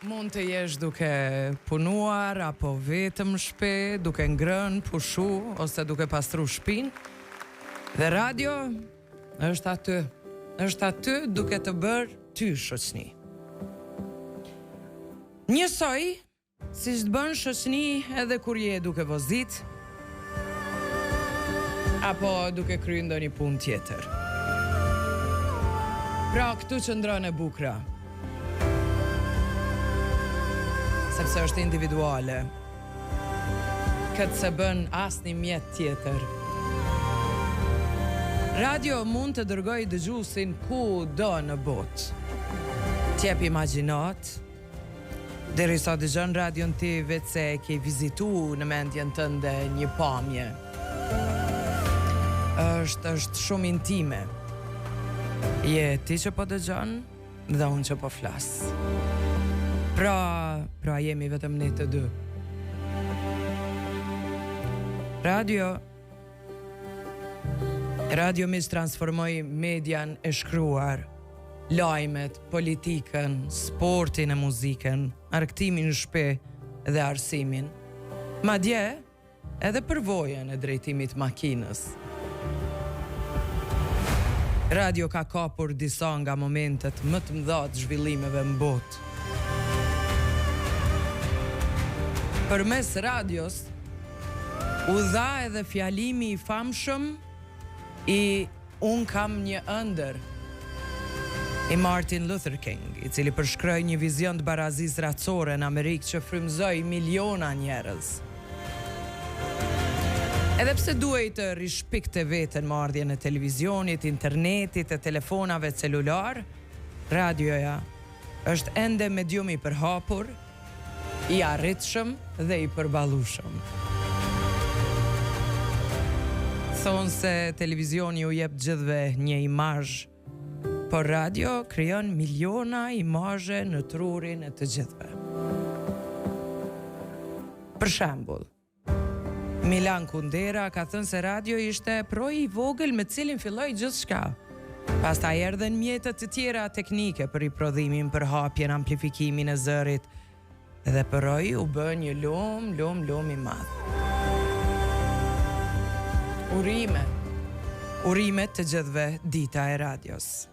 Mund të jesh duke punuar apo vetëm në shtëpi, duke ngrënë, pushu ose duke pastru shtëpinë. Dhe radio është aty. Është aty duke të bërë ty shoqni. Njësoj siç të bën shoqni edhe kur je duke vozit apo duke kryer ndonjë punë tjetër. Pra këtu qëndron e bukra. Sepse është individuale. Këtë se bën asnjë mjet tjetër. Radio mund të dërgoj dëgjuesin ku do në botë. T'jep imagjinat, derisa dëgjon radion ti vetë se ke vizitu në mendjen tënde një pamje. Është shumë intime. Je ti që po dëgjon dhe unë që po flas. Pra jemi vetëm ne të dy. Radio mis transformoi median e shkruar, lajmet, politikën, sportin e muzikën, arktimin në shtëpi dhe arsimin. Madje edhe përvojën e drejtimit makinës. Radio ka kapur disa nga momentet më të mëdha të zhvillimeve në botë. Përmes radios u dha edhe fjalimi i famshëm i "Unë kam një ëndër" i Martin Luther King, i cili përshkroi një vizion të barazisë racore në Amerikë që frymëzoi miliona njerëz. Edhe pse duhej të rishpikte veten me ardhjen e televizionit, internetit e telefonave celular, radioja është ende medium i përhapur, i arritshëm dhe i përballueshëm. Thonë se televizioni u jep gjithëve një imazh, por radio krijon miliona imazhe në trurin e të gjithëve. Për shembull, Milan Kundera ka thënë se radio ishte proji i vogël me cilin filloi gjithçka. Pastaj erdhën mjetet të tjera teknike për riprodhimin, përhapjen, amplifikimin e zërit, dhe përroj u bë një lum i madh. Urimet të gjithëve dita e radios.